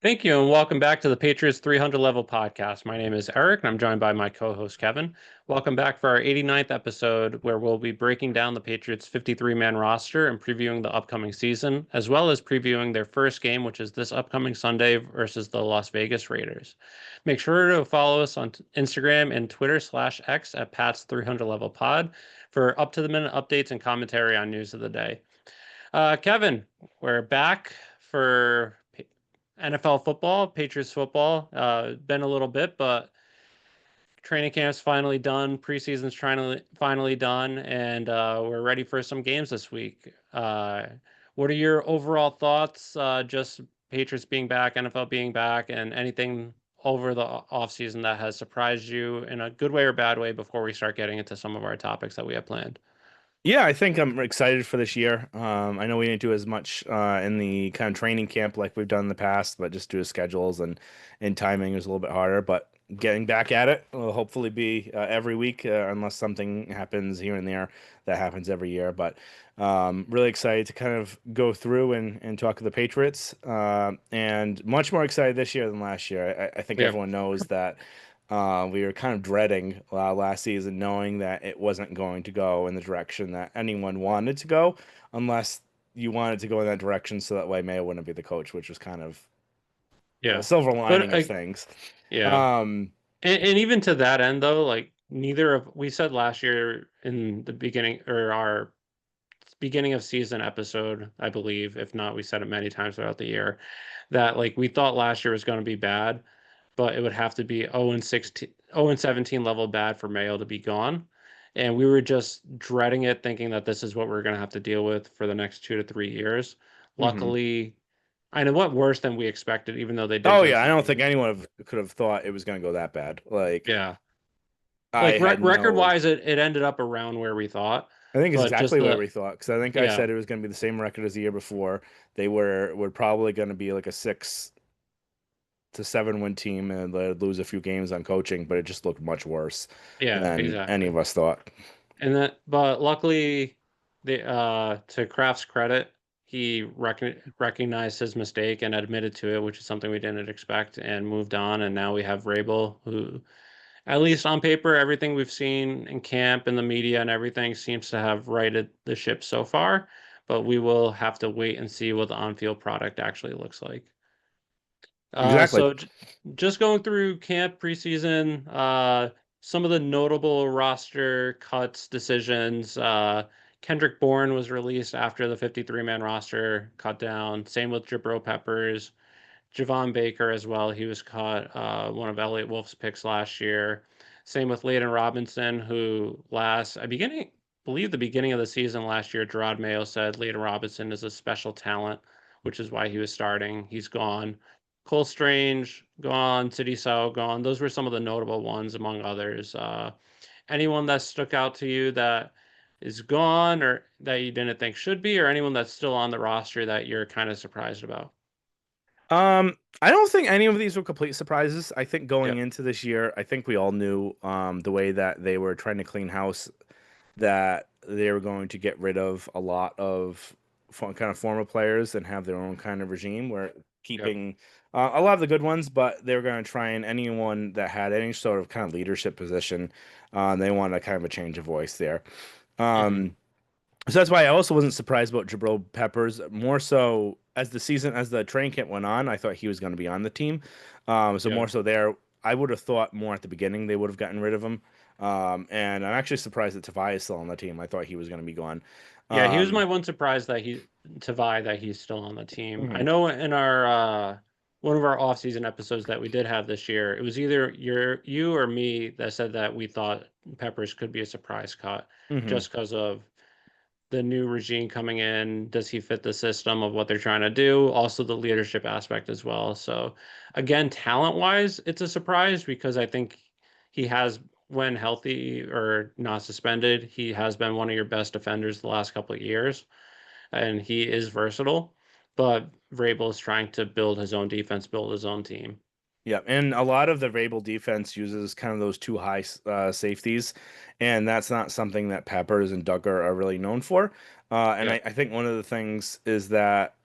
Thank you, and welcome back to the Patriots 300 Level Podcast. My name is Eric, and I'm joined by my co-host Kevin. Welcome back for our 89th episode, where we'll be breaking down the Patriots' 53-man roster and previewing the upcoming season, as well as previewing their first game, which is this upcoming Sunday versus the Las Vegas Raiders. Make sure to follow us on Instagram and Twitter/X at Pat's 300 Level Pod for up-to-the-minute updates and commentary on news of the day. Kevin, we're back for NFL football, Patriots football. Been a little bit, but training camp's finally done. Preseason's finally done, and we're ready for some games this week. What are your overall thoughts? Just Patriots being back, NFL being back, and anything over the offseason that has surprised you in a good way or bad way before we start getting into some of our topics that we have planned. Yeah, I think I'm excited for this year. I know we didn't do as much in the kind of training camp like we've done in the past, but just due to schedules and timing is a little bit harder. But getting back at it will hopefully be every week, unless something happens here and there that happens every year. But really excited to kind of go through and talk to the Patriots, and much more excited this year than last year. I think Yeah. everyone knows that. We were kind of dreading last season, knowing that it wasn't going to go in the direction that anyone wanted to go, unless you wanted to go in that direction, so that way Mayo wouldn't be the coach, which was kind of the Yeah. silver But lining of things. yeah. Um, And even to that end, though, like neither of we said last year in the beginning or our beginning of season episode, I believe, if not, we said it many times throughout the year, that like we thought last year was going to be bad, but it would have to be 0 and 16, 0 and 17 level bad for Mayo to be gone. And we were just dreading it, thinking that this is what we're going to have to deal with for the next 2 to 3 years. mhm. Luckily, I know what worse than we expected, even though they did Oh go yeah, I through don't think the anyone could have thought it was going to go that bad. Like yeah. I Like had record no. wise, it ended up around where we thought, I think it's but just exactly where the we thought, because I think I yeah, said it was going to be the same record as the year before. They were probably going to be like a 6 to 7 win team, and they'd lose a few games on coaching, but it just looked much worse yeah, than any exactly. of us thought. And that, but luckily, the to Kraft's credit, he recognized his mistake and admitted to it, which is something we didn't expect, and moved on. And now we have Rabel, who, at least on paper, everything we've seen in camp and the media and everything seems to have righted the ship so far. But we will have to wait and see what the on-field product actually looks like. Uh, Exactly. so j- just going through camp preseason, some of the notable roster cuts, decisions. Kendrick Bourne was released after the 53-man roster cut down. Same with Jabril Peppers, Javon Baker as well. He was cut, one of Elliott Wolf's picks last year. Same with Layden Robinson, who believe the beginning of the season last year, Gerard Mayo said Layden Robinson is a special talent, which is why he was starting. He's gone. Cole Strange gone, City Sao gone. Those were some of the notable ones, among others. Anyone that stuck out to you that is gone or that you didn't think should be, or anyone that's still on the roster that you're kind of surprised about? I don't think any of these were complete surprises. I think going Yep, into this year, I think we all knew the way that they were trying to clean house, that they were going to get rid of a lot of kind of former players and have their own kind of regime where yep. keeping a lot of the good ones, but they were going to try and anyone that had any sort of kind of leadership position, they wanted a kind of a change of voice there. Hmm. Um, so that's why I also wasn't surprised about Jabril Peppers. More so as the training camp went on, I thought he was going to be on the team. So Yeah. more so there, I would have thought more at the beginning they would have gotten rid of him. And I'm actually surprised that Tavai is still on the team. I thought he was going to be gone. Yeah, he was Um, my one surprise that Tavai that he's still on the team. I mhm, know in our one of our offseason episodes that we did have this year, it was either you or me that said that we thought Peppers could be a surprise cut mhm. just because of the new regime coming in. Does he fit the system of what they're trying to do? Also the leadership aspect as well. So again, talent wise, it's a surprise because I think he has, when healthy or not suspended, he has been one of your best defenders the last couple of years, and he is versatile. But Vrabel is trying to build his own defense, build his own team. Yeah, and a lot of the Rabel defense uses kind of those two high safeties, and that's not something that Peppers and Duggar are really known for. And Yeah, I think one of the things is that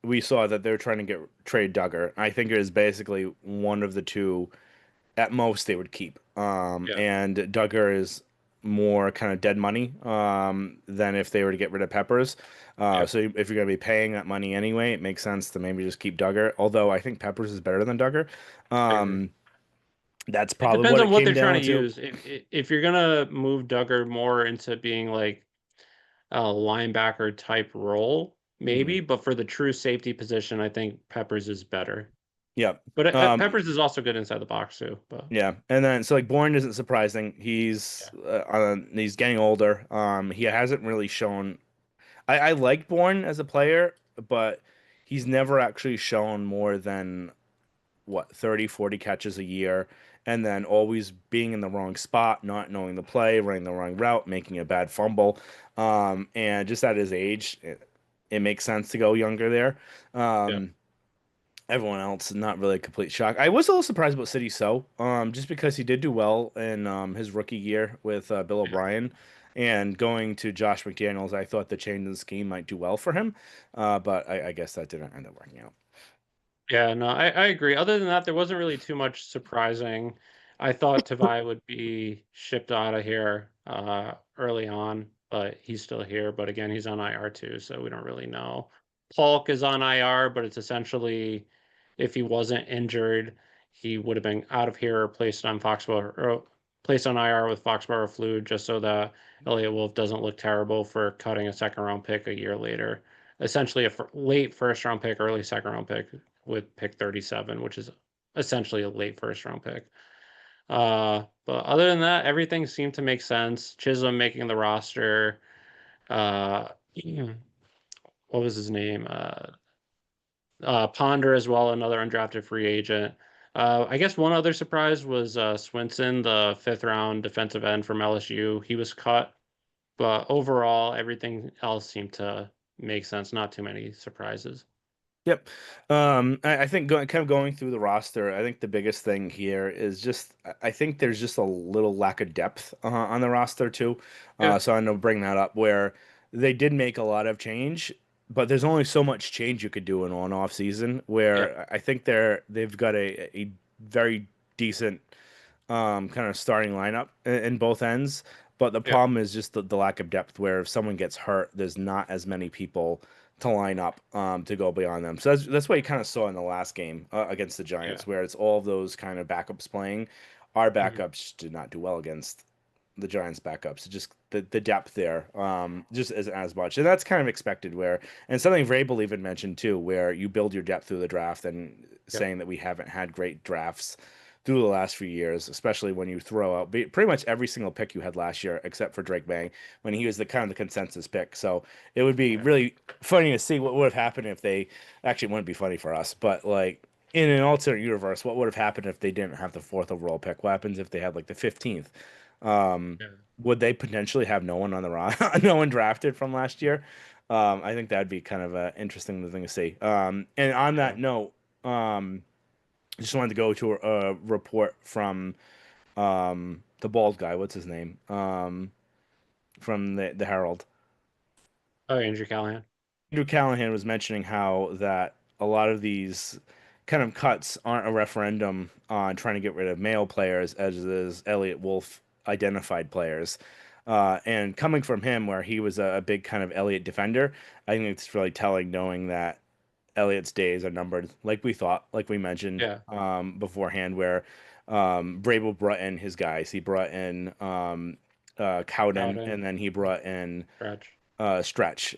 we saw that they're trying to get trade Duggar. I think it is basically one of the two at most they would keep. Yeah, And Duggar is more kind of dead money than if they were to get rid of Peppers. yeah, So if you're going to be paying that money anyway, it makes sense to maybe just keep Duggar. Although I think Peppers is better than Duggar. I agree. Um, that's It probably depends what on it what came they're trying down to to. use. If you're gonna move Duggar more into being like a linebacker type role, Mhm. maybe. But for the true safety position, I think Peppers is better. Yeah. But Um, Peppers is also good inside the box too. But yeah. And then so like Bourne isn't surprising. yeah, He's getting older. He hasn't really shown. I like Bourne as a player, but he's never actually shown more than what 30, 40 catches a year, and then always being in the wrong spot, not knowing the play, running the wrong route, making a bad fumble. And just at his age, it makes sense to go younger there. yeah, Um, Everyone else, not really a complete shock. I was a little surprised about City So, just because he did do well in his rookie year with Bill yeah. O'Brien. And going to Josh McDaniels, I thought the change in the scheme might do well for him, but I guess that didn't end up working out. Yeah, no, I agree. Other than that, there wasn't really too much surprising. I thought Tavai would be shipped out of here early on, but he's still here. But again, he's on IR too, so we don't really know. Polk is on IR, but it's essentially if he wasn't injured, he would have been out of here, placed on Foxborough, or placed on IR with Foxborough flu, just so that Elliot Wolf doesn't look terrible for cutting a second round pick a year later. Essentially, a late first round pick, early second round pick with pick 37, which is essentially a late first round pick. But other than that, everything seemed to make sense. Chisholm making the roster. Uh, what was his name? Ponder as well, another undrafted free agent. I guess one other surprise was Swinson, the fifth round defensive end from LSU. He was cut, but overall, everything else seemed to make sense. Not too many surprises. Yep. I think kind of going through the roster, I think the biggest thing here is just I think there's just a little lack of depth on the roster too. Yeah, So I know bring that up where they did make a lot of change, but there's only so much change you could do in on off season. yeah, Where I think they've got a very decent kind of starting lineup in both ends. But the yeah, problem is just the lack of depth, where if someone gets hurt, there's not as many people to line up to go beyond them. So that's what you kind of saw in the last game against the yeah. Giants, where it's all of those kind of backups playing. Our Mhm. backups did not do well against the Giants backups. Just the depth there just isn't as much. And that's kind of expected where and something Vrabel even mentioned too, where you build your depth through the draft and Yep. saying that we haven't had great drafts through the last few years, especially when you throw out pretty much every single pick you had last year, except for Drake May, when he was the kind of the consensus pick. So it would be Yeah. really funny to see what would have happened if they actually it wouldn't be funny for us, but like in an alternate universe, what would have happened if they didn't have the fourth overall pick? What happens if they had like the 15th? Um, Yeah. would they potentially have no one on the no one drafted from last year? I think that'd be kind of an interesting thing to see. And on that Yeah. note, just wanted to go to a report from the bald guy. What's his name? From the Herald. Oh, Andrew Callahan. Andrew Callahan was mentioning how that a lot of these kind of cuts aren't a referendum on trying to get rid of male players, as is Elliot Wolf identified players. And coming from him, where he was a big kind of Elliot defender, I think it's really telling knowing that Elliott's days are numbered, like we thought, like we mentioned Yeah. beforehand, where Vrabel brought in his guys. He brought in Cowden, Cowden, and then he brought in Stretch. Stretch,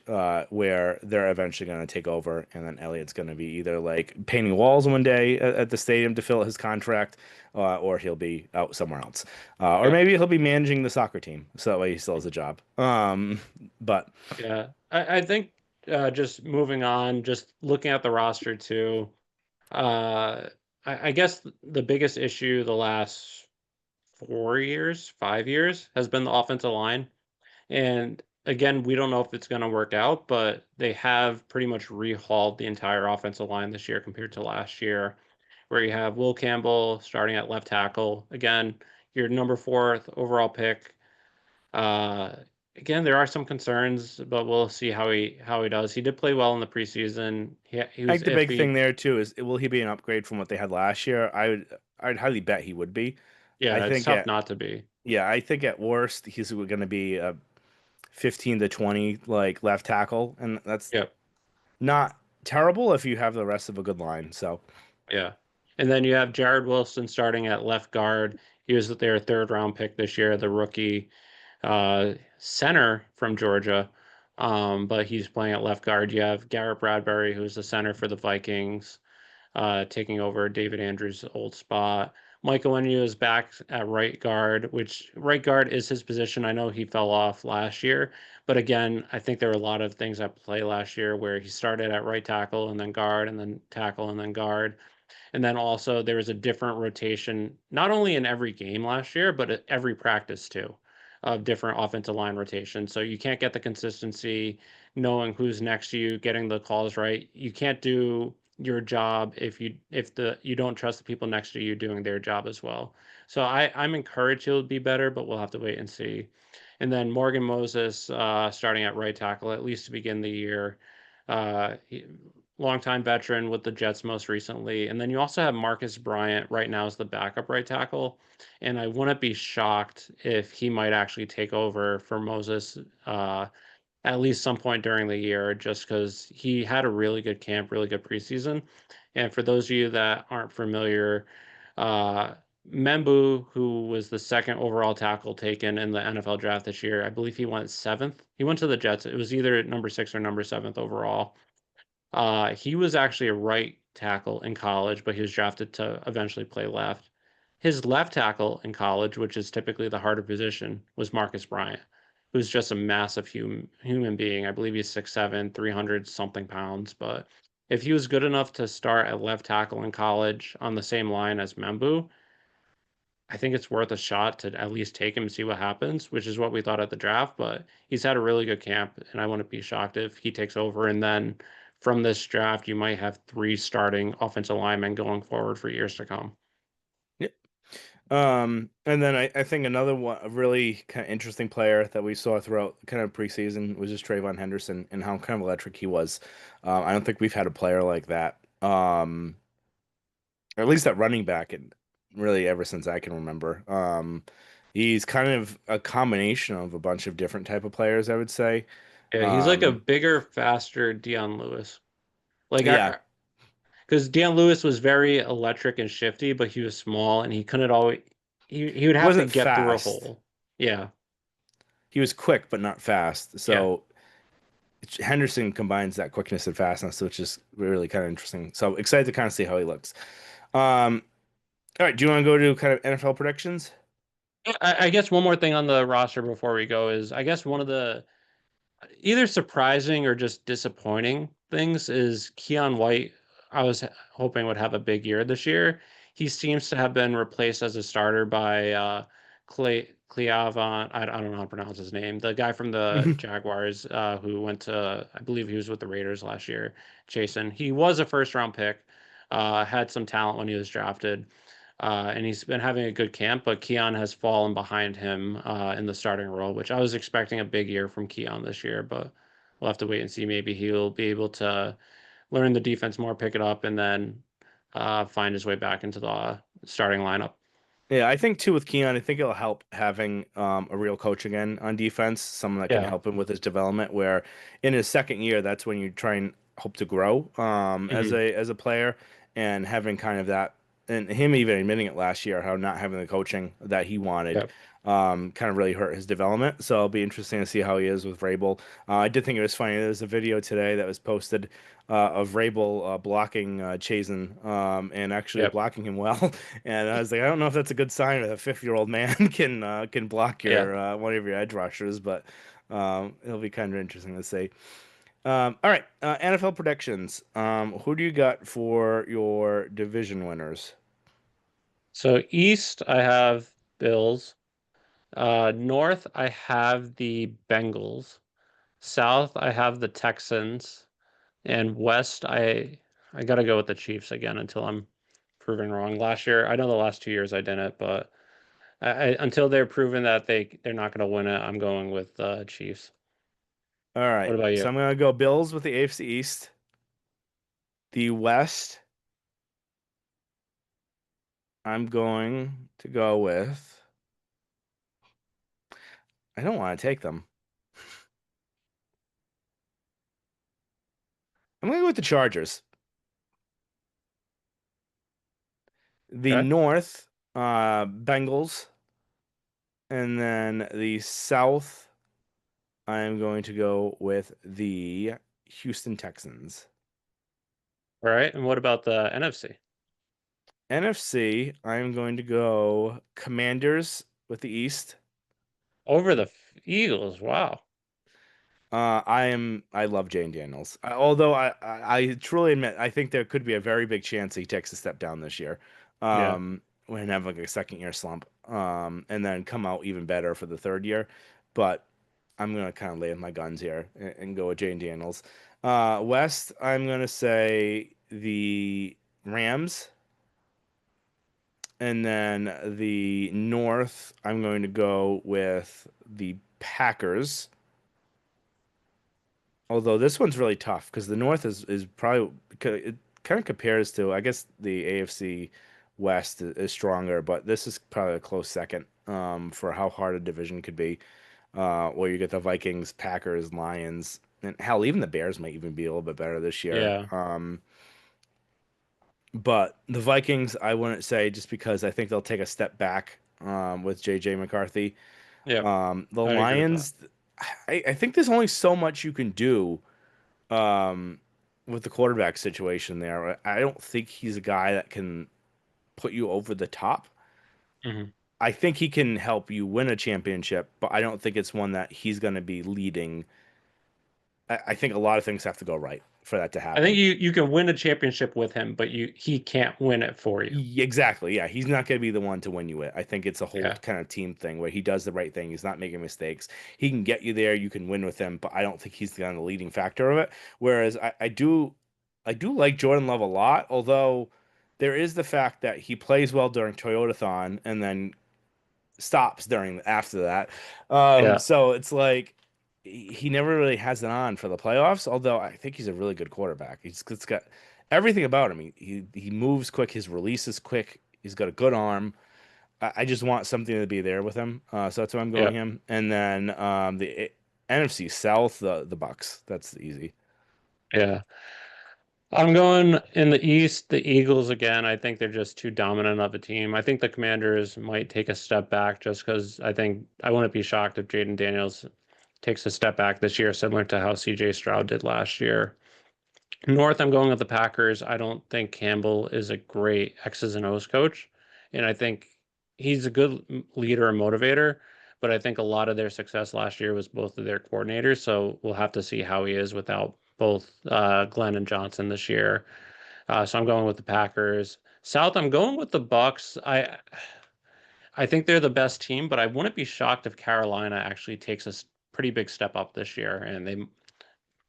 where they're eventually going to take over, and then Elliott's going to be either like painting walls one day at the stadium to fill his contract, or he'll be out somewhere else, or Yeah. maybe he'll be managing the soccer team, so that way he still has a job. But Yeah. I think just moving on, just looking at the roster too. Uh, I guess the biggest issue the last 4 years, 5 years has been the offensive line. And again, we don't know if it's going to work out, but they have pretty much rehauled the entire offensive line this year compared to last year, where you have Will Campbell starting at left tackle. Again, your number fourth overall pick. Again, there are some concerns, but we'll see how he does. He did play well in the preseason. He I was think the big thing iffy. there too is will he be an upgrade from what they had last year? I'd highly bet he would be. I Yeah, it's think tough at not to be. Yeah, I think at worst he's going to be a 15 to 20 like left tackle, and that's Yep. not terrible if you have the rest of a good line. So, Yeah. And then you have Jared Wilson starting at left guard. He was their third round pick this year, the rookie center from Georgia. But he's playing at left guard. You have Garrett Bradbury, who's the center for the Vikings, taking over David Andrews' old spot. Michael Onwenu is back at right guard, which right guard is his position. I know he fell off last year, but again, I think there were a lot of things at play last year where he started at right tackle and then guard and then tackle and then guard. And then also there was a different rotation, not only in every game last year, but at every practice too, of different offensive line rotation. So you can't get the consistency, knowing who's next to you, getting the calls right. You can't do your job if you don't trust the people next to you doing their job as well. So I'm encouraged he'll be better, but we'll have to wait and see. And then Morgan Moses starting at right tackle, at least to begin the year. He, longtime veteran with the Jets most recently. And then you also have Marcus Bryant right now as the backup right tackle. And I wouldn't be shocked if he might actually take over for Moses at least some point during the year, just because he had a really good camp, really good preseason. And for those of you that aren't familiar, uh, Membu, who was the second overall tackle taken in the NFL draft this year, I believe he went seventh. He went to the Jets. It was either number six or number seventh overall. He was actually a right tackle in college, but he was drafted to eventually play left. His left tackle in college, which is typically the harder position, was Marcus Bryant, who's just a massive human being. I believe he's 6'7", 300 something pounds. But if he was good enough to start at left tackle in college on the same line as Membu, I think it's worth a shot to at least take him and see what happens, which is what we thought at the draft. But he's had a really good camp, and I wouldn't be shocked if he takes over. And then from this draft, you might have three starting offensive linemen going forward for years to come. yeah. And then I think another one, a really kind of interesting player that we saw throughout kind of preseason was just Trayvon Henderson and how kind of electric he was. I don't think we've had a player like that. Or at least at running back, and really ever since I can remember. He's kind of a combination of a bunch of different type of players, I would say. Yeah, he's like a Um, bigger, faster Dion Lewis. Like, yeah, because Dion Lewis was very electric and shifty, but he was small and he couldn't always. He would he have to wasn't get through a fast. hole. Yeah, He was quick, but not fast. yeah. So Henderson combines that quickness and fastness, which is really kind of interesting. So excited to kind of see how he looks. Um, all right, do you want to go to kind of NFL predictions? I guess one more thing on the roster before we go is I guess one of the either surprising or just disappointing things is Keon White. I was hoping would have a big year this year. He seems to have been replaced as a starter by Cleavon. I don't know how to pronounce his name. The guy from the Jaguars who went to, I believe he was with the Raiders last year. Jason. He was a first round pick. Had some talent when he was drafted. And he's been having a good camp, but Keon has fallen behind him in the starting role, which I was expecting a big year from Keon this year, but we'll have to wait and see. Maybe he'll be able to learn the defense more, pick it up, and then find his way back into the starting lineup. Yeah, I think too with Keon, I think it'll help having a real coach again on defense, someone that can Yeah. help him with his development. Where in his second year, that's when you try and hope to grow as Hmm. a player, and having kind of that, and him even admitting it last year, how not having the coaching that he wanted Yep. kind of really hurt his development. So it'll be interesting to see how he is with Vrabel. I did think it was funny. There's a video today that was posted of Vrabel blocking Chazen and actually Yep. blocking him well. And I was like, I don't know if that's a good sign that a 50-year-old man can block Yeah. your one of your edge rushers, but it'll be kind of interesting to see. All right, NFL predictions. Who do you got for your division winners? So East, I have Bills. North, I have the Bengals. South, I have the Texans. And West, I gotta go with the Chiefs again until I'm proven wrong. Last year, I know the last 2 years I didn't, but Until they're proven that they're not going to win it, I'm going with Chiefs. All What right. about So you? I'm gonna go Bills with the AFC East. The West, I'm going to go with. I don't want to take them. I'm gonna go with the Chargers. The Okay. North, Bengals, and then the South, I'm going to go with the Houston Texans. All right. And what about the NFC? NFC, I'm going to go Commanders with the East. Over the Eagles. Wow. I love Jane Daniels. Although I truly admit I think there could be a very big chance he takes a step down this year. Yeah. When have like a second year slump. And then come out even better for the third year. But I'm gonna kind of lay with my guns here and go with Jane Daniels. West, I'm gonna say the Rams, and then the North, I'm going to go with the Packers. Although this one's really tough because the North is probably it kind of compares to, I guess, the AFC West is stronger, but this is probably a close second for how hard a division could be. Where you get the Vikings, Packers, Lions, and hell, even the Bears might even be a little bit better this year. Yeah. But the Vikings, I wouldn't say just because I think they'll take a step back with JJ McCarthy. Yeah. The I'd agree with that. Lions, I think there's only so much you can do um, with the quarterback situation there. I don't think he's a guy that can put you over the top. Hmm. I think he can help you win a championship, but I don't think it's one that he's going to be leading. I think a lot of things have to go right for that to I think happen. you can win a championship with him, but he can't win it for you. Exactly. Yeah. He's not going to be the one to win you it. I think it's a whole Yeah. kind of team thing where he does the right thing. He's not making mistakes. He can get you there. You can win with him, but I don't think he's kind of the leading factor of it. Whereas I do like Jordan Love a lot, although there is the fact that he plays well during Toyotathon and then stops during after that. Yeah. So it's like he never really has it on for the playoffs. Although I think he's a really good quarterback. He's got everything about him. He moves quick. His release is quick. He's got a good arm. I just want something to be there with him. So that's why I'm Yeah. going him. And then the NFC South, the Bucks. That's easy. Yeah. I'm going in the East, the Eagles again. I think they're just too dominant of a team. I think the Commanders might take a step back just because I wouldn't be shocked if Jaden Daniels takes a step back this year, similar to how CJ Stroud did last year. North, I'm going with the Packers. I don't think Campbell is a great X's and O's coach, and I think he's a good leader and motivator. But I think a lot of their success last year was both of their coordinators. So we'll have to see how he is without both Glenn and Johnson this year. So I'm going with the Packers. South, I'm going with the Bucks. I think they're the best team, but I wouldn't be shocked if Carolina actually takes a pretty big step up this year and they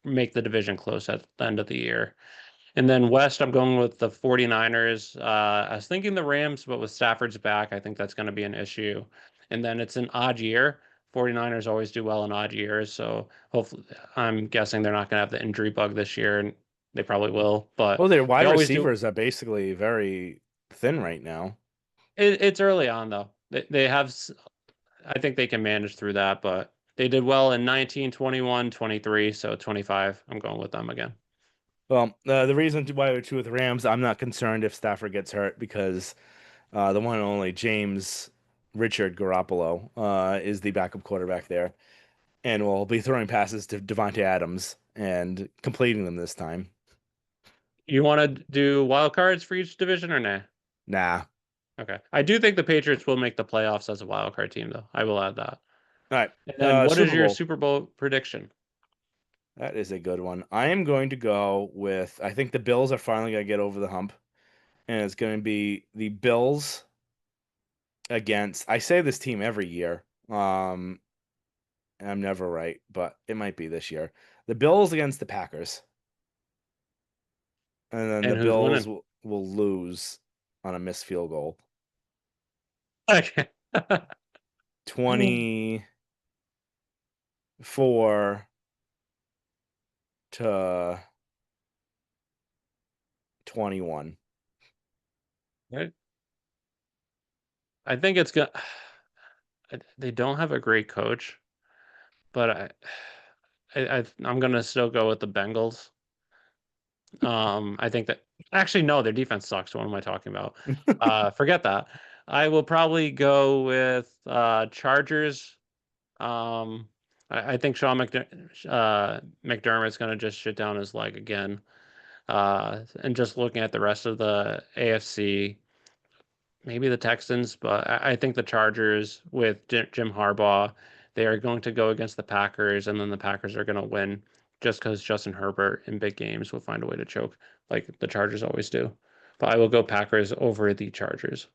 make the division close at the end of the year. And then West, I'm going with the 49ers. I was thinking the Rams, but with Stafford's back, I think that's going to be an issue. And then it's an odd year. 49ers always do well in odd years, so hopefully I'm guessing they're not going to have the injury bug this year, and they probably will, but Well, their they wide always do. receivers are basically very thin right now. It's early on though. They have I think they can manage through that, but they did well in 19, 21, 23, so 25. I'm going with them again. Well, the reason why we're two with the Rams, I'm not concerned if Stafford gets hurt because the one and only James Richard Garoppolo is the backup quarterback there, and will be throwing passes to Devontae Adams and completing them this time. You want to do wild cards for each division or nah? Nah. Okay. I do think the Patriots will make the playoffs as a wild card team, though. I will add that. All right. And then what is Super your Bowl. Super Bowl prediction? That is a good one. I am going to go with, I think the Bills are finally going to get over the hump, and it's going to be the Bills against, I say this team every year. And I'm never right, but it might be this year. The Bills against the Packers. And then the And who's Bills winning? will lose on a missed field goal. Okay. 24 to 21. Right. I think it's good. They don't have a great coach, but I'm gonna still go with the Bengals. I think that actually no, their defense sucks. What am I talking about? Forget that. I will probably go with Chargers. Um, I think McDermott's gonna just shit down his leg again. And just looking at the rest of the AFC, maybe the Texans, but I think the Chargers with Jim Harbaugh, they are going to go against the Packers, and then the Packers are going to win just because Justin Herbert in big games will find a way to choke, like the Chargers always do. But I will go Packers over the Chargers.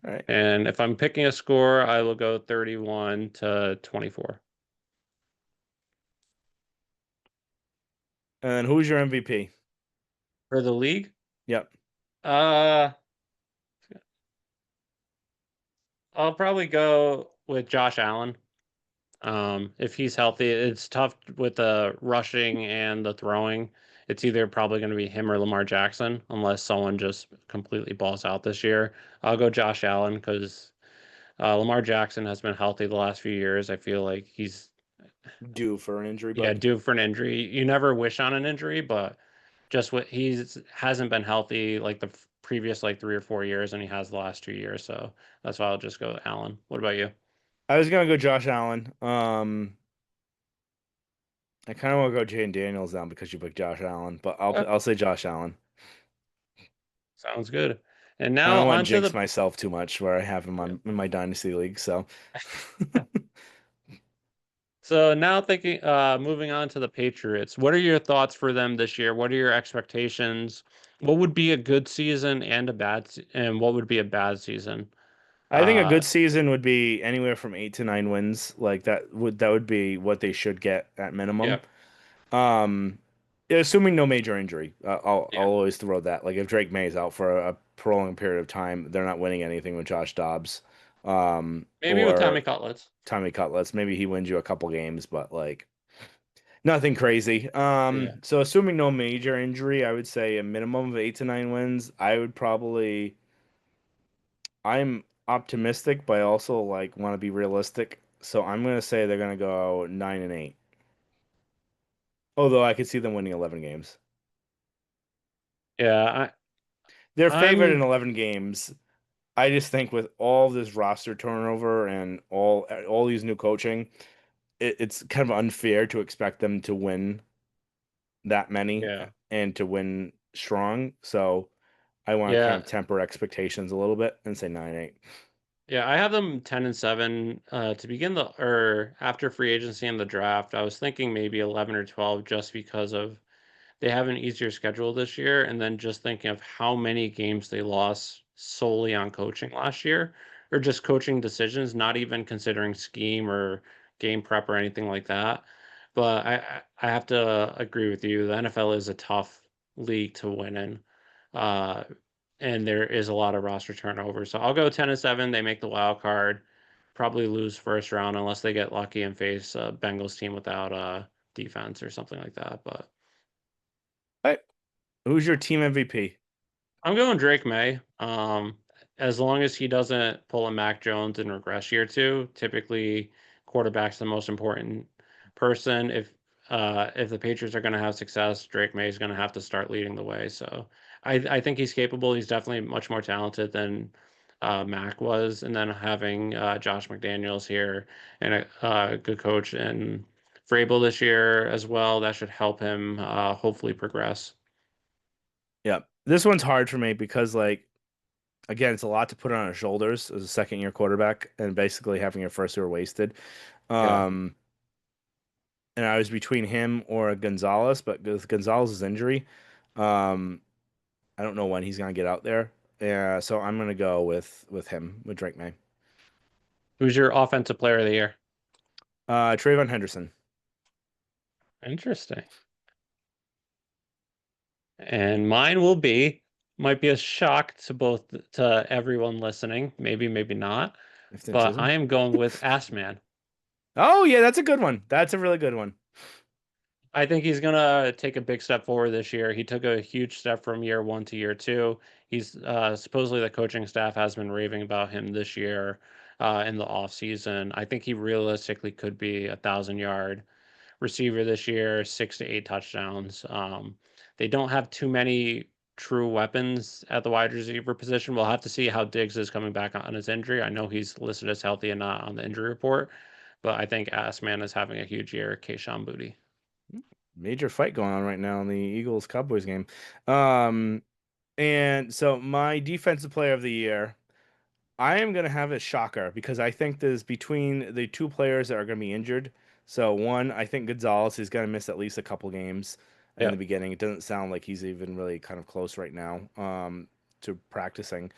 All right. And if I'm picking a score, I will go 31 to 24. And who's your MVP? For the league, Yep. uh, I'll probably go with Josh Allen. If he's healthy, it's tough with the rushing and the throwing. It's either probably going to be him or Lamar Jackson, unless someone just completely balls out this year. I'll go Josh Allen because Lamar Jackson has been healthy the last few years. I feel like he's, Due for an injury yeah, bug. due for an injury. You never wish on an injury, but just what he's hasn't been healthy like the previous like 3 or 4 years, and he has the last 2 years. So that's why I'll just go Allen. What about you? I was gonna go Josh Allen. I kind of want to go Jane Daniels down because you picked Josh Allen, but Uh, I'll say Josh Allen. Sounds good. And I now don't want on to to jinx the myself too much where I have him yeah. on in my dynasty league. So So now thinking, moving on to the Patriots, what are your thoughts for them this year? What are your expectations? What would be a good season and and what would be a bad season? I think a Uh, good season would be anywhere from 8 to 9 wins. Like that would be what they should get at minimum. yeah, Um, assuming no major injury, I'll yeah, always throw that. Like if Drake May is out for a prolonged period of time, they're not winning anything with Josh Dobbs, maybe with Tommy or Cutlets. Tommy Cutlets. Maybe he wins you a couple games, but like nothing crazy. Yeah, So assuming no major injury, I would say a minimum of 8 to 9 wins. I'm optimistic, but I also like want to be realistic. So I'm gonna say they're gonna go 9-8. Although I could see them winning 11 games. yeah. They're favored in I'm 11 games. I just think with all this roster turnover and all these new coaching, it's kind of unfair to expect them to win that many yeah, and to win strong. So I want to kind yeah, of temper expectations a little bit and say 9-8. yeah. I have them 10 and 7 to begin the or after free agency and the draft. I was thinking maybe 11 or 12 just because of they have an easier schedule this year. And then just thinking of how many games they lost solely on coaching last year, or just coaching decisions, not even considering scheme or game prep or anything like that. But I have to agree with you. The NFL is a tough league to win in. Uh, and there is a lot of roster turnover. So I'll go 10 and 7. They make the wild card. Probably lose first round unless they get lucky and face a Bengals team without defense or something like that. But All right. Who's your team MVP? I'm going Drake May. As long as he doesn't pull a Mac Jones and regress year two, typically quarterback's the most important person. If the Patriots are going to have success, Drake May is going to have to start leading the way. So I think he's capable. He's definitely much more talented than Mac was. And then having Josh McDaniels here and a good coach and Vrabel this year as well, that should help him hopefully progress. Yeah. This one's hard for me because like again, it's a lot to put on our shoulders as a second year quarterback and basically having your first year wasted. Yeah. Um, and I was between him or Gonzalez, but with Gonzalez's injury, um, I don't know when he's gonna get out there. Yeah, so I'm gonna go with him with Drake May. Who's your offensive player of the year? Trayvon Henderson. Interesting. And mine will be, might be a shock to everyone listening, maybe, maybe not. but Fifth. I am going with Ass Man. Oh yeah, that's a good one. That's a really good one. I think he's gonna take a big step forward this year. He took a huge step from year one to year two. He's supposedly the coaching staff has been raving about him this year in the offseason. I think he realistically could be 1,000 yard receiver this year, 6 to 8 touchdowns. They don't have too many true weapons at the wide receiver position. We'll have to see how Diggs is coming back on his injury. I know he's listed as healthy and not on the injury report, but I think Ass Man is having a huge year. Kayshawn Booty. Major fight going on right now in the Eagles Cowboys game. Um, and so my defensive player of the year, I am gonna have a shocker because I think there's between the two players that are gonna be injured. So one, I think Gonzalez is gonna miss at least a couple games in the Yep. beginning. It doesn't sound like he's even really kind of close right now, to practicing.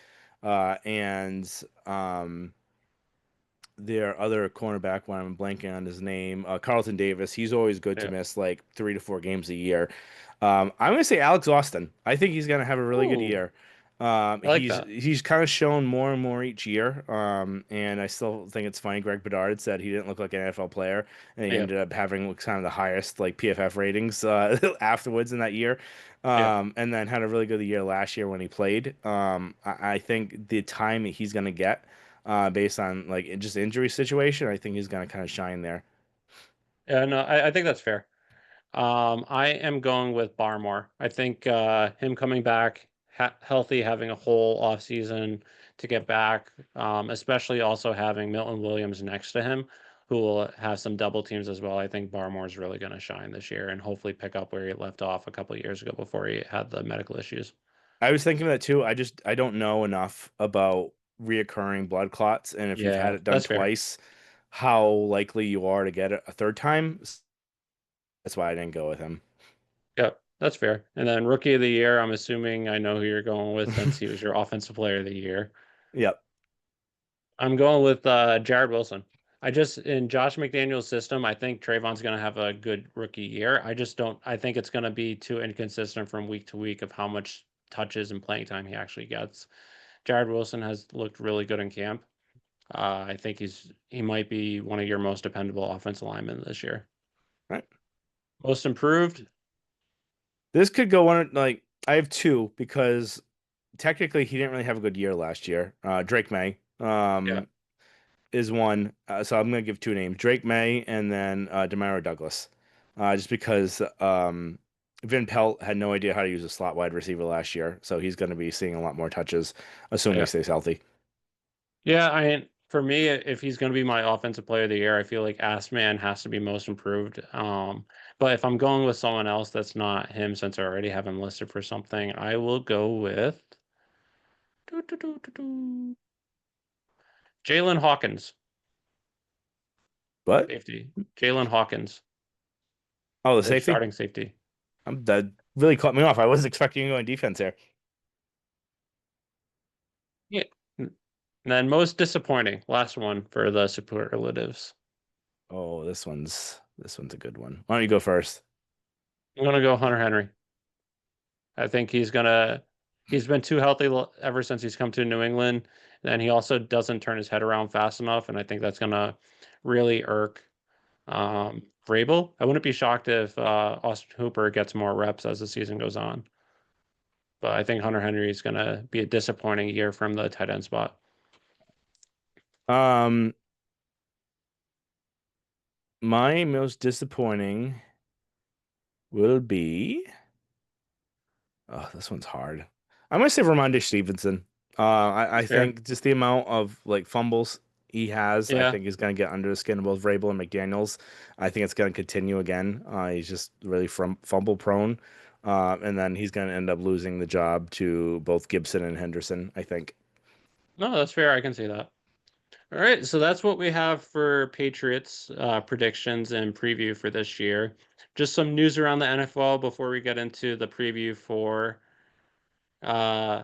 And their other cornerback, when I'm blanking on his name, Carlton Davis. He's always good to Yep. miss like 3 to 4 games a year. I'm gonna say Alex Austin. I think he's gonna have a really good Ooh, year. I like He's that. he's kind of shown more and more each year. And I still think it's funny. Greg Bedard said he didn't look like an NFL player, and he Yep. ended up having like, kind of the highest like PFF ratings afterwards in that year. Yep. And then had a really good year last year when he played. I think the time that he's gonna get based on like just injury situation. I think he's gonna kind of shine there. Yeah, no, I think that's fair. I am going with Barmore. I think him coming back healthy, having a whole offseason to get back, especially also having Milton Williams next to him, who will have some double teams as well. I think Barmore's really going to shine this year and hopefully pick up where he left off a couple of years ago before he had the medical issues. I was thinking that too. I don't know enough about reoccurring blood clots, and if you've had Yeah, it done that's fair. twice, how likely you are to get it a third time. That's why I didn't go with him. Yep, that's fair. And then rookie of the year, I'm assuming I know who you're going with since he was your offensive player of the year. Yep. I'm going with Jared Wilson. I just in Josh McDaniel's system, I think Trayvon's going to have a good rookie year. I just don't. I think it's going to be too inconsistent from week to week of how much touches and playing time he actually gets. Jared Wilson has looked really good in camp. I think he might be one of your most dependable offensive linemen this year. Right. Most improved, This could go on like I have two because technically he didn't really have a good year last year. Drake May. yeah, Is one. So I'm going to give two names: Drake May and then Demario Douglas. Just because Vin Pelt had no idea how to use a slot wide receiver last year, so he's going to be seeing a lot more touches, assuming he yeah, stays healthy. yeah. For me, if he's going to be my offensive player of the year, I feel like Ass Man has to be most improved. But if I'm going with someone else that's not him, since I already have him listed for something, I will go with Jalen Hawkins, But safety. Jalen Hawkins, oh, the their safety, starting safety. that really caught me off. I wasn't expecting you to go on defense here. Yeah. And then most disappointing, last one for the superlatives. Oh, this one's a good one. Why don't you go first? I'm gonna go Hunter Henry. I think he's been too healthy ever since he's come to New England. And he also doesn't turn his head around fast enough. And I think that's gonna really irk Vrabel. I wouldn't be shocked if Austin Hooper gets more reps as the season goes on. But I think Hunter Henry is gonna be a disappointing year from the tight end spot. Um, my most disappointing will be. Oh, this one's hard. I'm gonna say Ramondre Stevenson. I That's fair. think just the amount of like fumbles he has, I Yeah. think is gonna get under the skin of both Vrabel and McDaniels. I think it's gonna continue again. He's just really fumble prone, and then he's gonna end up losing the job to both Gibson and Henderson. I think. No, that's fair. I can see that. All right, so that's what we have for Patriots predictions and preview for this year. Just some news around the NFL before we get into the preview for uh,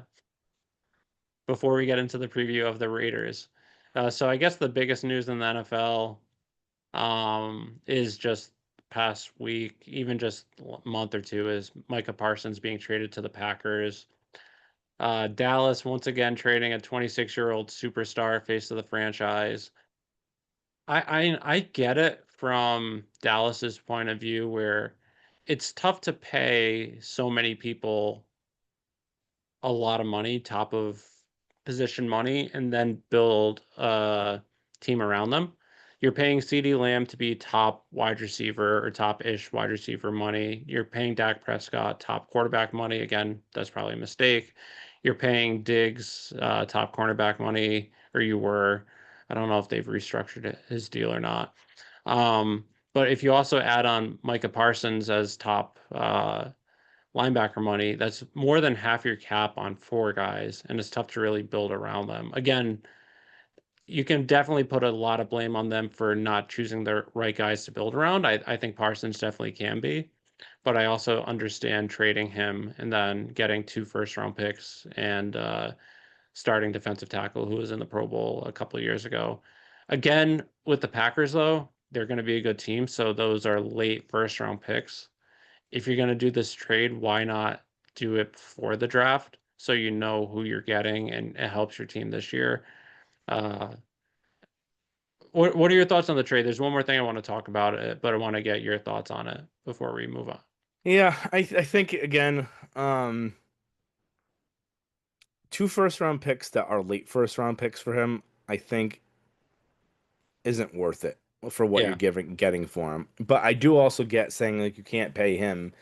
before we get into the preview of the Raiders. So I guess the biggest news in the NFL is just past week, even just month or two, is Micah Parsons being traded to the Packers. Dallas once again trading a 26-year-old superstar face of the franchise. I get it from Dallas's point of view where it's tough to pay so many people a lot of money, top of position money, and then build a team around them. You're paying CeeDee Lamb to be top wide receiver or top-ish wide receiver money. You're paying Dak Prescott top quarterback money. Again, that's probably a mistake. You're paying Diggs top cornerback money, or you were. I don't know if they've restructured his deal or not. Um, but if you also add on Micah Parsons as top linebacker money, that's more than half your cap on four guys, and it's tough to really build around them. Again, you can definitely put a lot of blame on them for not choosing the right guys to build around. I think Parsons definitely can be, but I also understand trading him and then getting two first round picks and starting defensive tackle who was in the Pro Bowl a couple of years ago. Again, with the Packers, though, they're going to be a good team. So those are late first round picks. If you're going to do this trade, why not do it before the draft so you know who you're getting and it helps your team this year? Uh, what are your thoughts on the trade? There's one more thing I want to talk about it, but I want to get your thoughts on it before we move on. Yeah, I think again, two first round picks that are late first round picks for him, I think isn't worth it for what you're Yeah, getting for him. But I do also get saying like you can't pay him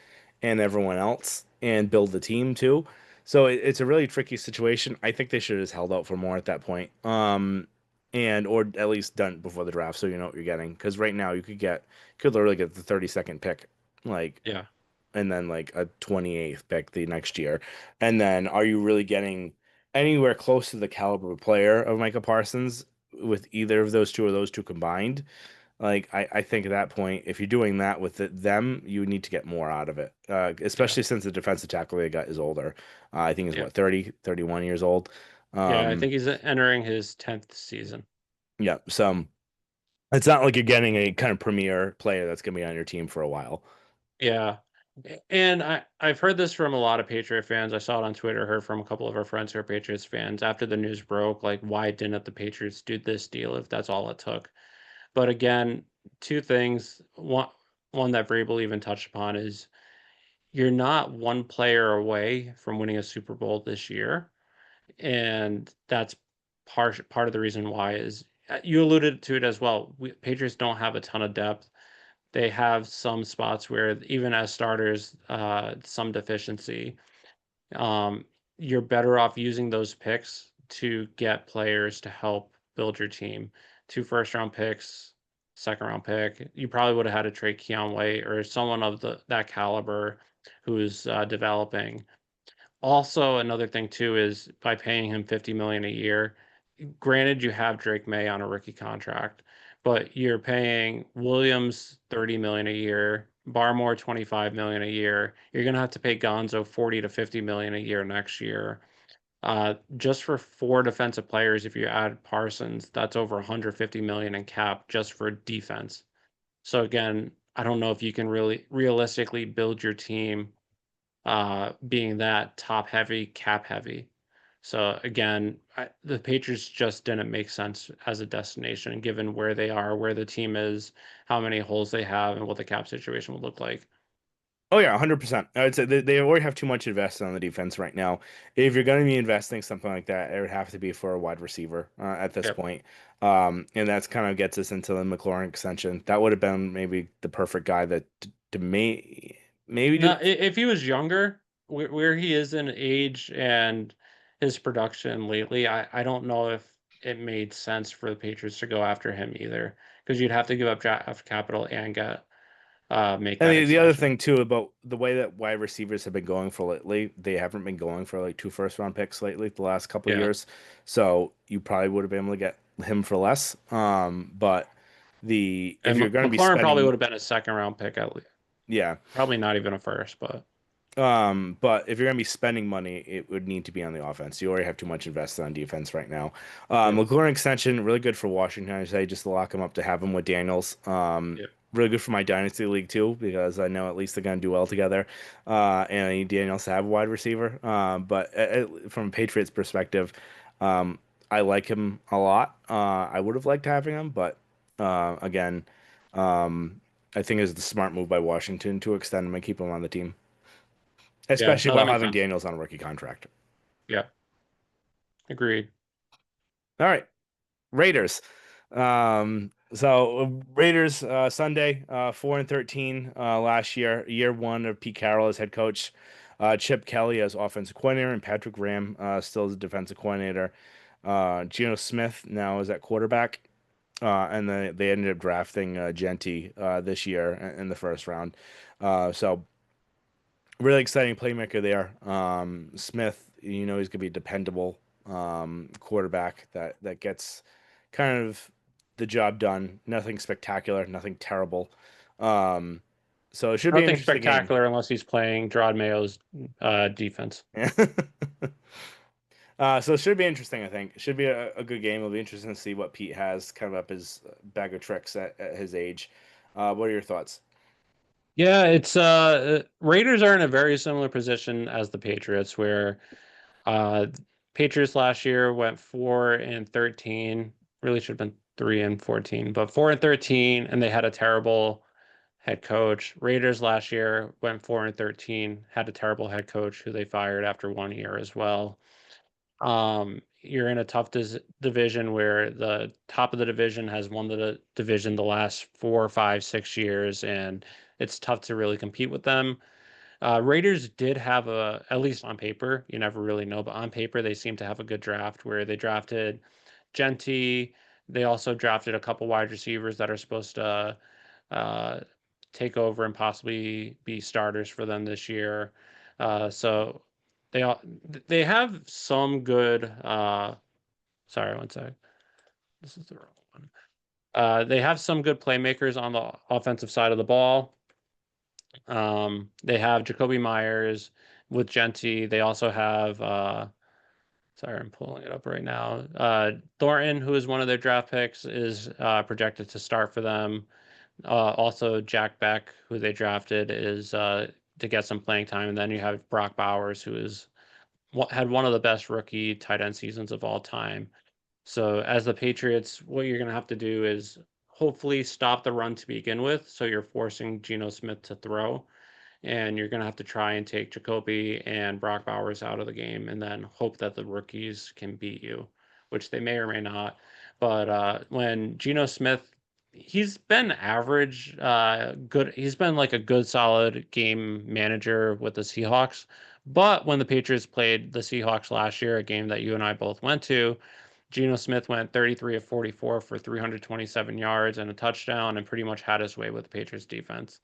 and everyone else and build the team too. So it's a really tricky situation. I think they should have just held out for more at that point. And or at least done before the draft so you know what you're getting. Because right now could literally get the 32nd pick, like, yeah, and then like a 28th pick the next year. And then are you really getting anywhere close to the caliber of player of Micah Parsons with either of those two or those two combined? Like I think at that point, if you're doing that with them, you need to get more out of it. yeah, Especially since the defensive tackle they got is older. I think he's yeah, what 30, 31 years old. yeah. I Um, think he's entering his 10th season. yeah, so it's not like you're getting a kind of premier player that's gonna be on your team for a while. Yeah. And I've heard this from a lot of Patriot fans. I saw it on Twitter, heard from a couple of our friends who are Patriots fans after the news broke, like why didn't the Patriots do this deal if that's all it took? But again, two things. One that Vrabel even touched upon is you're not one player away from winning a Super Bowl this year. And that's part of the reason why is you alluded to it as well. Patriots don't have a ton of depth. They have some spots where even as starters, some deficiency. Um, you're better off using those picks to get players to help build your team. Two first round picks, second round pick. You probably would have had to trade Keon White or someone of that caliber who's developing. Also, another thing too is by paying him 50 million a year, granted you have Drake May on a rookie contract, but you're paying Williams 30 million a year, Barmore 25 million a year. You're gonna have to pay Gonzo 40 to 50 million a year next year. Just for four defensive players, if you add Parsons, that's over 150 million in cap just for defense. So again, I don't know if you can really realistically build your team being that top heavy, cap heavy. So again, the Patriots just didn't make sense as a destination, given where they are, where the team is, how many holes they have, and what the cap situation would look like. Oh yeah, 100%. I would say they already have too much invested on the defense right now. If you're going to be investing something like that, it would have to be for a wide receiver at this Yep. point. And that's kind of gets us into the McLaurin extension. That would have been maybe the perfect guy that to maybe do Now, that. if he was younger, where he is in age and his production lately, I don't know if it made sense for the Patriots to go after him either, because you'd have to give up draft capital and get make And that the other extension. thing too about the way that wide receivers have been going for lately, they haven't been going for like two first round picks lately the last couple of Yeah. years. So you probably would have been able to get him for less. But the if And you're going to be McLaurin probably would spending, have been a second round pick at least. yeah. Probably not even a first, but But if you're gonna be spending money, it would need to be on the offense. You already have too much invested on defense right now. yeah, McLaurin extension really good for Washington. I say just to lock him up to have him with Daniels. yeah. really good for my dynasty league too, because I know at least they're going to do well together. And I need Daniels to have a wide receiver. But from a Patriots perspective, um, I like him a lot. I would have liked having him, but again, um, I think it's the smart move by Washington to extend him and keep him on the team, Yeah, especially no, that while makes having sense. Daniels on a rookie contract. Yeah, agreed. All right, Raiders. Raiders Sunday, 4-13 last year, year one of Pete Carroll as head coach, Chip Kelly as offensive coordinator, and Patrick Graham still as defensive coordinator. Geno Smith now is at quarterback, and then they ended up drafting Genty this year in the first round. So really exciting playmaker there. Smith, he's gonna be a dependable quarterback that gets kind of the job done. Nothing spectacular, nothing terrible. Um, so it should be an Nothing interesting game. spectacular unless he's playing Gerard Mayo's defense. So it should be interesting, I think. It should be a good game. It'll be interesting to see what Pete has kind of up his bag of tricks at his age. What are your thoughts? Yeah, it's Raiders are in a very similar position as the Patriots, where uh Patriots last year went 4-13. Really should have been 3-14, but 4-13, and they had a terrible head coach. Raiders last year went 4-13, had a terrible head coach who they fired after 1 year as well. You're in a tough division where the top of the division has won the division the last 4, 5, 6 years, and it's tough to really compete with them. Raiders did have at least on paper, you never really know, but on paper, they seem to have a good draft where they drafted Genty. They also drafted a couple wide receivers that are supposed to uh, take over and possibly be starters for them this year. So they all they have some good. Sorry, one sec. This is the wrong one. They have some good playmakers on the offensive side of the ball. They have Jacoby Myers with Genty. They also have sorry, I'm pulling it up right now. Thornton, who is one of their draft picks, is projected to start for them. Also, Jack Beck, who they drafted, is to get some playing time, and then you have Brock Bowers, who is had one of the best rookie tight end seasons of all time. So, as the Patriots, what you're going to have to do is hopefully stop the run to begin with. So you're forcing Geno Smith to throw, and you're going to have to try and take Jacoby and Brock Bowers out of the game, and then hope that the rookies can beat you, which they may or may not. But when Geno Smith, he's been average, good. He's been like a good, solid game manager with the Seahawks. But when the Patriots played the Seahawks last year, a game that you and I both went to, Geno Smith went 33 of 44 for 327 yards and a touchdown, and pretty much had his way with the Patriots defense.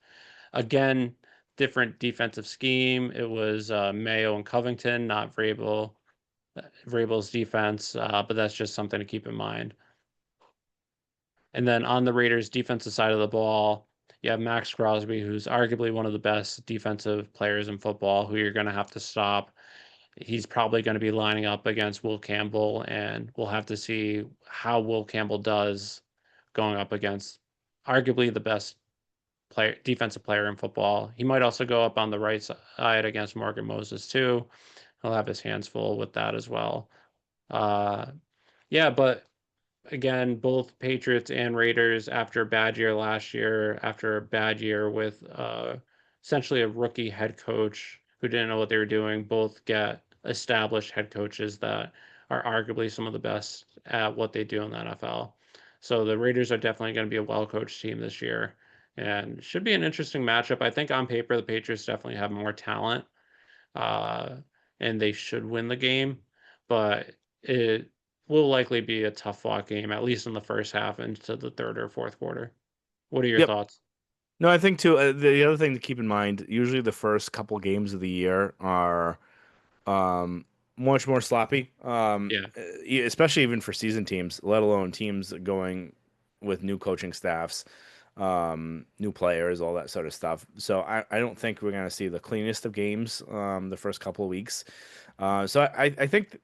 Again, different defensive scheme. It was Mayo and Covington, not Vrabel's defense, but that's just something to keep in mind. And then on the Raiders' defensive side of the ball, you have Max Crosby, who's arguably one of the best defensive players in football, who you're going to have to stop. He's probably going to be lining up against Will Campbell, and we'll have to see how Will Campbell does going up against arguably the best defensive player in football. He might also go up on the right side against Morgan Moses too. He'll have his hands full with that as well. Uh, yeah, but again, both Patriots and Raiders, after a bad year last year, after a bad year with essentially a rookie head coach who didn't know what they were doing, both get established head coaches that are arguably some of the best at what they do in the NFL. So the Raiders are definitely going to be a well-coached team this year and should be an interesting matchup. I think on paper, the Patriots definitely have more talent, uh, and they should win the game, but it will likely be a tough fought game, at least in the first half into the third or fourth quarter. What are your Yep. thoughts? No, I think too. The other thing to keep in mind, usually the first couple games of the year are um, much more sloppy, Yeah. especially even for season teams, let alone teams going with new coaching staffs, new players, all that sort of stuff. So I don't think we're going to see the cleanest of games the first couple of weeks. I think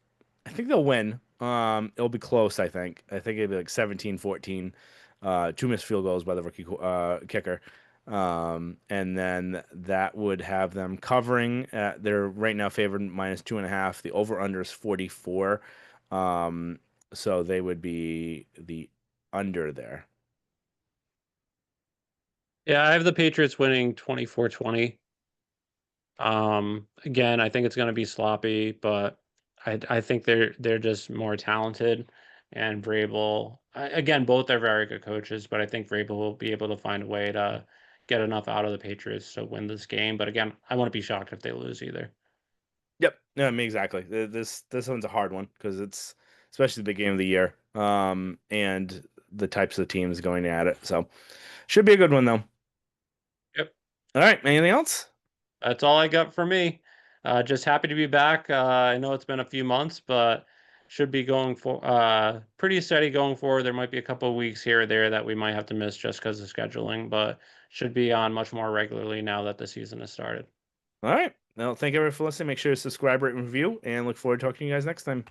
they'll win. It'll be close, I think. I think it'll be like 17-14. Two missed field goals by the rookie kicker. And then that would have them covering. They're right now favored -2.5. The over under is 44. So they would be the under there. Yeah, I have the Patriots winning 24-20. Again, I think it's going to be sloppy, but I think they're just more talented. And Vrabel, again, both are very good coaches, but I think Vrabel will be able to find a way to get enough out of the Patriots to win this game. But again, I wouldn't be shocked if they lose either. Yep. No, I mean, exactly. This one's a hard one because it's especially the big game of the year. And the types of teams going at it. So should be a good one though. Yep. All right. Anything else? That's all I got for me. Just happy to be back. I know it's been a few months, but should be going for pretty steady going forward. There might be a couple of weeks here or there that we might have to miss just because of scheduling, but should be on much more regularly now that the season has started. All right. Well, thank everyone for listening. Make sure to subscribe, rate, and review, and look forward to talking to you guys next time.